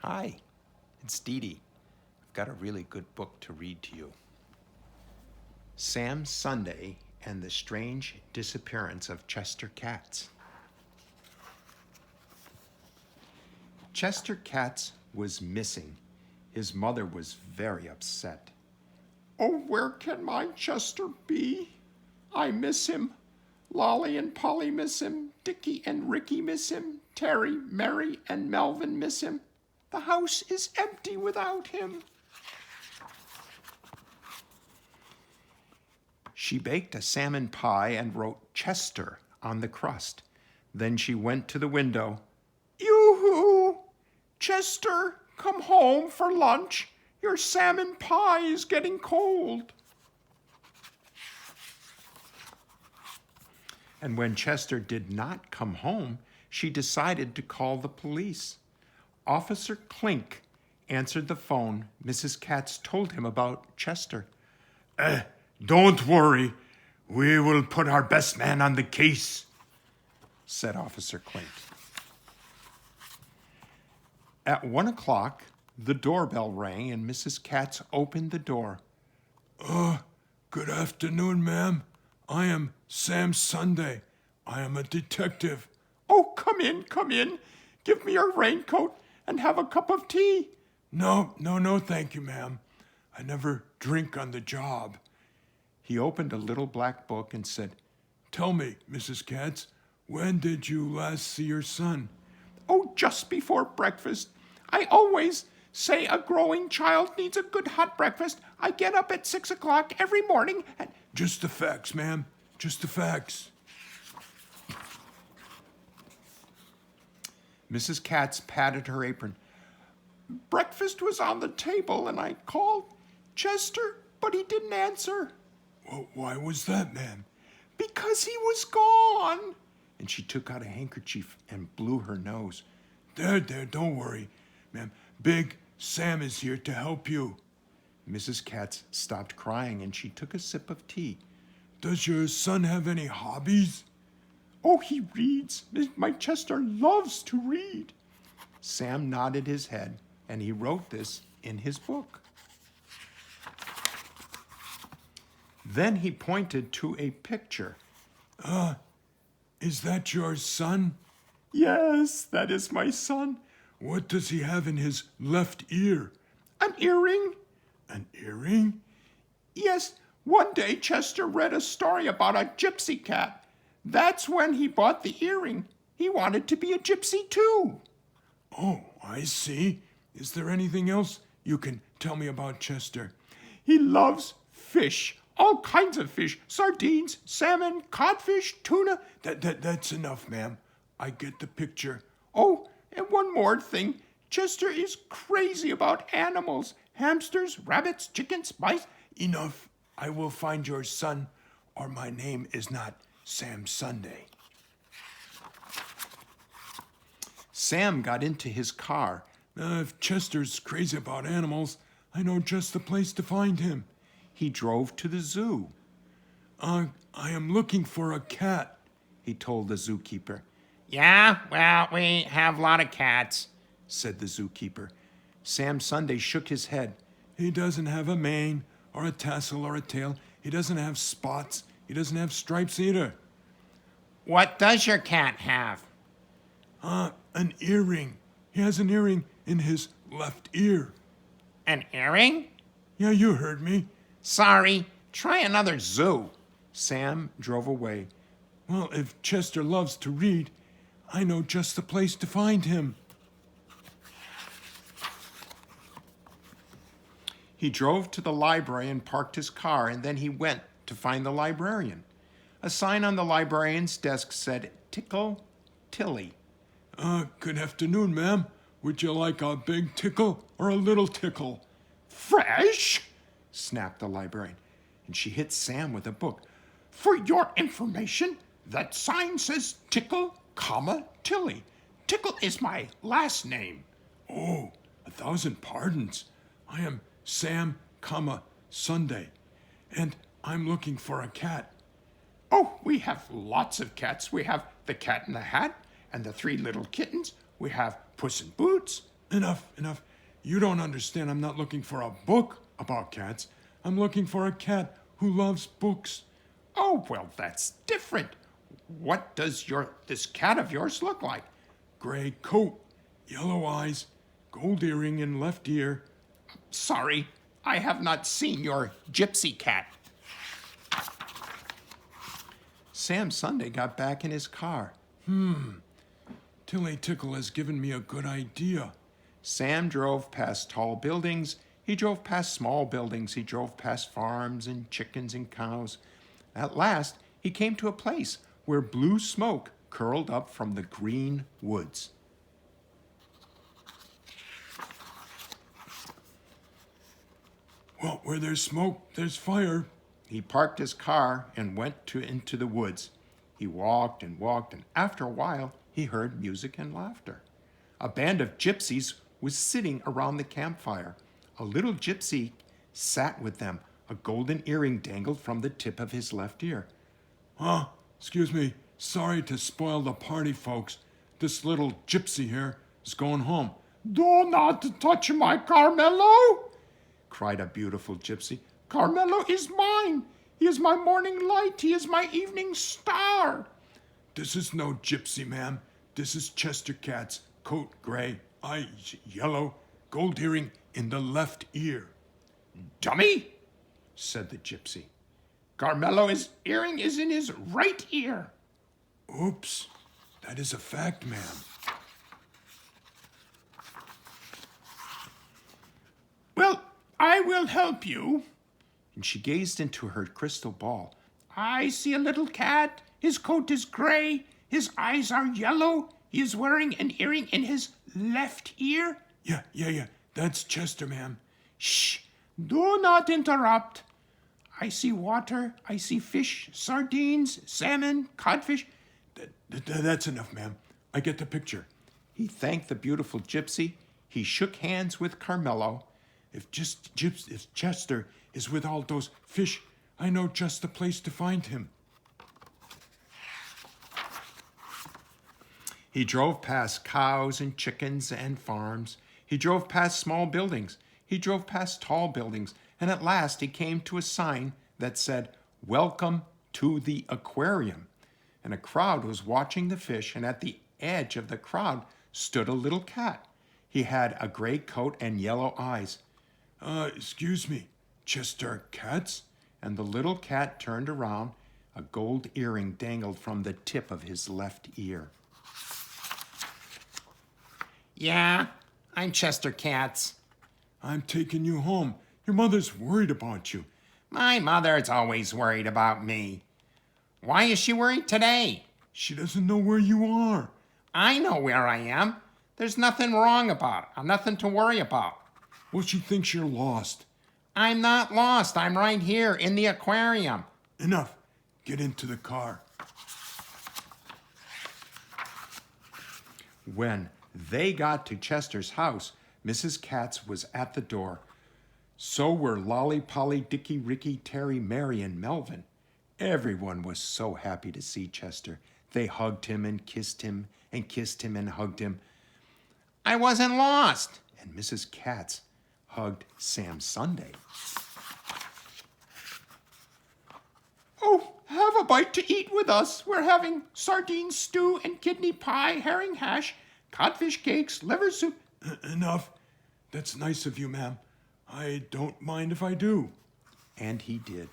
Hi, it's Dee Dee. I've got a really good book to read to you. Sam Sunday and the Strange Disappearance of Chester Katz. Chester Katz was missing. His mother was very upset. Oh, where can my Chester be? I miss him. Lolly and Polly miss him. Dickie and Ricky miss him. Terry, Mary, and Melvin miss him. The house is empty without him. She baked a salmon pie and wrote Chester on the crust. Then she went to the window. Yoo-hoo! Chester, come home for lunch. Your salmon pie is getting cold. And when Chester did not come home, she decided to call the police. Officer Clink answered the phone. Mrs. Katz told him about Chester. Don't worry. We will put our best man on the case, said Officer Clink. At 1 o'clock, the doorbell rang and Mrs. Katz opened the door. Good afternoon, ma'am. I am Sam Sunday. I am a detective. Oh, come in. Give me your raincoat and have a cup of tea. No, thank you, ma'am. I never drink on the job. He opened a little black book and said, Tell me, Mrs. Katz, when did you last see your son? Oh, just before breakfast. I always say a growing child needs a good hot breakfast. I get up at 6 o'clock every morning and... Just the facts, ma'am. Just the facts. Mrs. Katz patted her apron. Breakfast was on the table and I called Chester, but he didn't answer. Well, why was that, ma'am? Because he was gone. And she took out a handkerchief and blew her nose. There, don't worry, ma'am. Big Sam is here to help you. Mrs. Katz stopped crying and she took a sip of tea. Does your son have any hobbies? Oh, he reads. My Chester loves to read. Sam nodded his head and he wrote this in his book. Then he pointed to a picture. Is that your son? Yes, that is my son. What does he have in his left ear? An earring. An earring? Yes, one day Chester read a story about a gypsy cat. That's when he bought the earring. He wanted to be a gypsy too. Oh, I see. Is there anything else you can tell me about Chester? He loves fish. All kinds of fish. Sardines, salmon, codfish, tuna. That's enough, ma'am. I get the picture. Oh, and one more thing. Chester is crazy about animals. Hamsters, rabbits, chickens, mice. Enough. I will find your son, or my name is not Sam Sunday. Sam got into his car. If Chester's crazy about animals, I know just the place to find him. He drove to the zoo. I am looking for a cat, he told the zookeeper. Yeah, well, we have a lot of cats, said the zookeeper. Sam Sunday shook his head. He doesn't have a mane, or a tassel, or a tail. He doesn't have spots. He doesn't have stripes either. What does your cat have? An earring. He has an earring in his left ear. An earring? Yeah, you heard me. Sorry, try another zoo. Sam drove away. Well, if Chester loves to read, I know just the place to find him. He drove to the library and parked his car, and then he went to find the librarian. A sign on the librarian's desk said, Tickle Tilly. Good afternoon, ma'am. Would you like a big tickle or a little tickle? Fresh, snapped the librarian, and she hit Sam with a book. For your information, that sign says Tickle, Tilly. Tickle is my last name. Oh, 1,000 pardons. I am Sam, Sunday, and I'm looking for a cat. Oh, we have lots of cats. We have the Cat in the Hat and the 3 little kittens. We have Puss in Boots. Enough, enough. You don't understand. I'm not looking for a book about cats. I'm looking for a cat who loves books. Oh, well, that's different. What does this cat of yours look like? Gray coat, yellow eyes, gold earring in left ear. Sorry, I have not seen your gypsy cat. Sam Sunday got back in his car. Tilly Tickle has given me a good idea. Sam drove past tall buildings. He drove past small buildings. He drove past farms and chickens and cows. At last, he came to a place where blue smoke curled up from the green woods. Well, where there's smoke, there's fire. He parked his car and went into the woods. He walked, and after a while, he heard music and laughter. A band of gypsies was sitting around the campfire. A little gypsy sat with them. A golden earring dangled from the tip of his left ear. Excuse me. Sorry to spoil the party, folks. This little gypsy here is going home. Do not touch my Carmelo, cried a beautiful gypsy. Carmelo is mine. He is my morning light. He is my evening star. This is no gypsy, ma'am. This is Chester Cat's coat gray, eyes yellow, gold earring in the left ear. Dummy, said the gypsy. Carmelo's earring is in his right ear. Oops, that is a fact, ma'am. Well, I will help you. And she gazed into her crystal ball. I see a little cat. His coat is gray. His eyes are yellow. He is wearing an earring in his left ear. Yeah. That's Chester, ma'am. Shh! Do not interrupt. I see water. I see fish, sardines, salmon, codfish. That's enough, ma'am. I get the picture. He thanked the beautiful gypsy. He shook hands with Carmelo. If Chester is with all those fish, I know just the place to find him. He drove past cows and chickens and farms. He drove past small buildings. He drove past tall buildings. And at last he came to a sign that said, "Welcome to the aquarium." And a crowd was watching the fish, and at the edge of the crowd stood a little cat. He had a gray coat and yellow eyes. Excuse me, Chester Cats? And the little cat turned around. A gold earring dangled from the tip of his left ear. Yeah, I'm Chester Katz. I'm taking you home. Your mother's worried about you. My mother's always worried about me. Why is she worried today? She doesn't know where you are. I know where I am. There's nothing wrong about it. Nothing to worry about. Well, she thinks you're lost. I'm not lost. I'm right here in the aquarium. Enough. Get into the car. When they got to Chester's house, Mrs. Katz was at the door. So were Lolly, Polly, Dickie, Ricky, Terry, Mary, and Melvin. Everyone was so happy to see Chester. They hugged him and kissed him and kissed him and hugged him. I wasn't lost. And Mrs. Katz hugged Sam Sunday. Oh, have a bite to eat with us. We're having sardine stew and kidney pie, herring hash, codfish cakes, liver soup. Enough. That's nice of you, ma'am. I don't mind if I do. And he did.